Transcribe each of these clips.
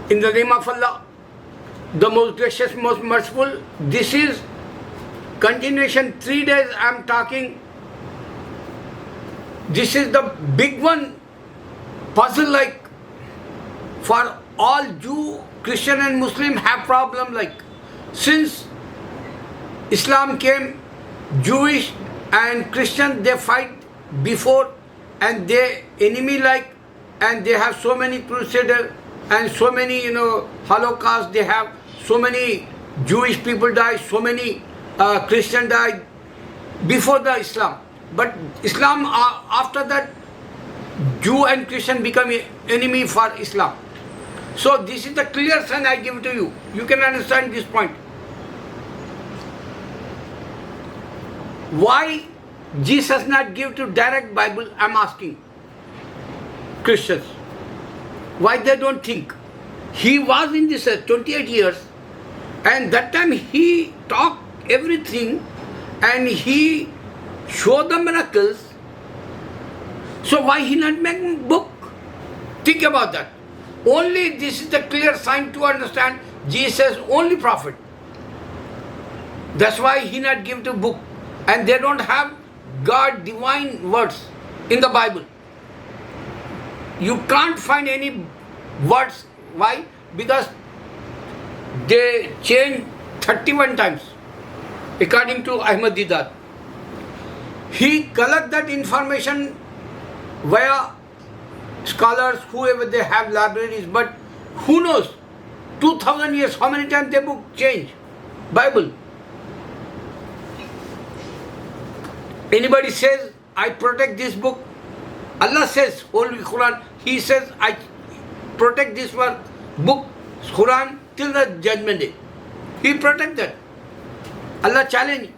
In the name of Allah, the most gracious, most merciful, this is continuation. 3 days I am talking. This is the big one, puzzle like for all Jew, Christian and Muslim have problem like since Islam came, Jewish and Christian they fight before and they enemy like and they have so many crusaders and so many Holocaust they have, so many Jewish people died, so many Christian died before the Islam. But Islam after that Jew and Christian become enemy for Islam. So this is the clear sign I give to you. You can understand this point. Why Jesus not give to direct Bible? I am asking Christians. Why they don't think? He was in this 28 years and that time he talked everything and he showed the miracles. So why he not make book? Think about that. Only this is the clear sign to understand Jesus only prophet. That's why he not give the book. And they don't have God divine words in the Bible. You can't find any words. Why? Because they change 31 times according to Ahmad Didat. He collect that information via scholars, whoever they have libraries, but who knows, 2000 years, how many times the book change, Bible. Anybody says, I protect this book, Allah says, Holy Quran, He says, I protect this book, Quran, till the judgment day. He protect that. Allah challenge.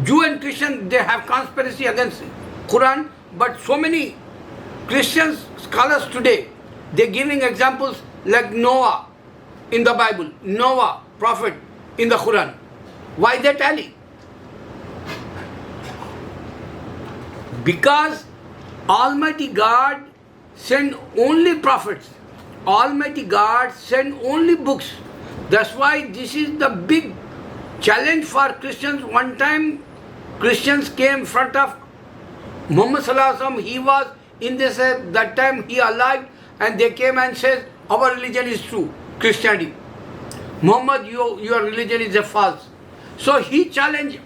Jew and Christian, they have conspiracy against Quran, but so many Christian scholars today, they're giving examples like Noah in the Bible, Noah, prophet in the Quran. Why they tally? Because Almighty God sent only prophets. Almighty God sent only books. That's why this is the big challenge for Christians. One time Christians came in front of Muhammad Sallallahu Alaihi Wasallam. He was in this, that time he alive, and they came and said, our religion is true, Christianity. Muhammad, your religion is a false. So he challenged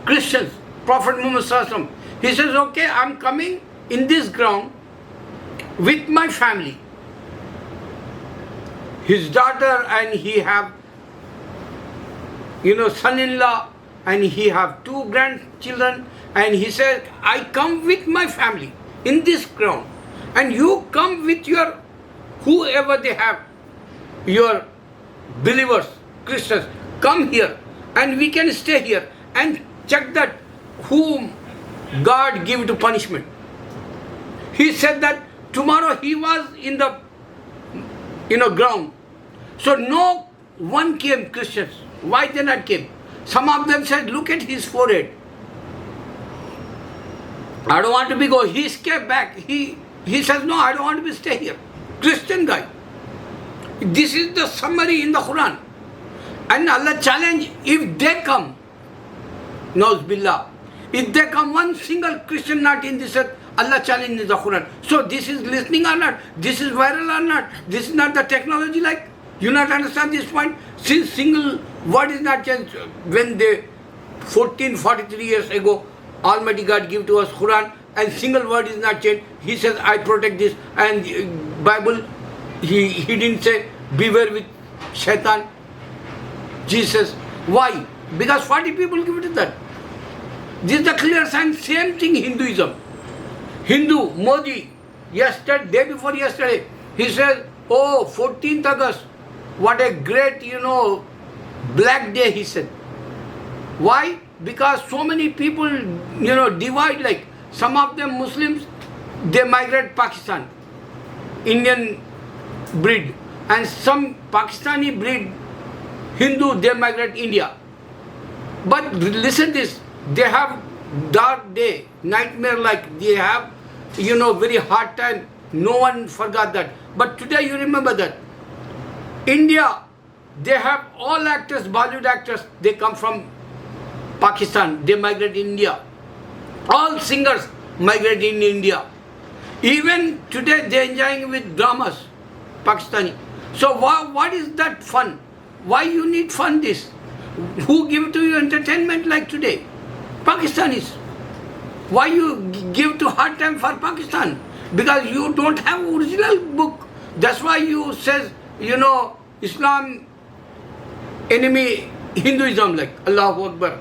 Christians, Prophet Muhammad Sallallahu Alaihi Wasallam. He says, okay, I'm coming in this ground with my family. His daughter and he have, son-in-law, and he have 2 grandchildren, and he said, I come with my family in this ground, and you come with your, whoever they have, your believers, Christians, come here, and we can stay here, and check that whom God give to punishment. He said that tomorrow he was in the, ground. So no one came, Christians. Why they not came? Some of them said, look at his forehead. I don't want to be go. He escaped back. He says, no, I don't want to be stay here. Christian guy. This is the summary in the Quran. And Allah challenge, if they come, Nauz Billah, if they come one single Christian not in this earth, Allah challenge in the Quran. So this is listening or not? This is viral or not? This is not the technology like? You not understand this point? Since single word is not changed, when they 1443 years ago, Almighty God give to us Quran and single word is not changed. He says, I protect this, and Bible, he didn't say, beware with shaitan, Jesus. Why? Because 40 people give it to that. This is the clear sign, same thing Hinduism. Hindu, Modi, yesterday, day before yesterday, he says, oh, 14th August, what a great, black day, he said. Why? Because so many people, divide, like some of them Muslims, they migrate Pakistan, Indian breed, and some Pakistani breed Hindu, they migrate India. But listen this, they have dark day, nightmare like, they have, very hard time, no one forgot that. But today you remember that. India, they have all actors, Bollywood actors, they come from Pakistan, they migrate in India. All singers migrate in India. Even today they are enjoying with dramas, Pakistani. So what is that fun? Why you need fun this? Who give to you entertainment like today? Pakistanis. Why you give to hard time for Pakistan? Because you don't have original book. That's why you says, Islam enemy Hinduism, like Allahu Akbar.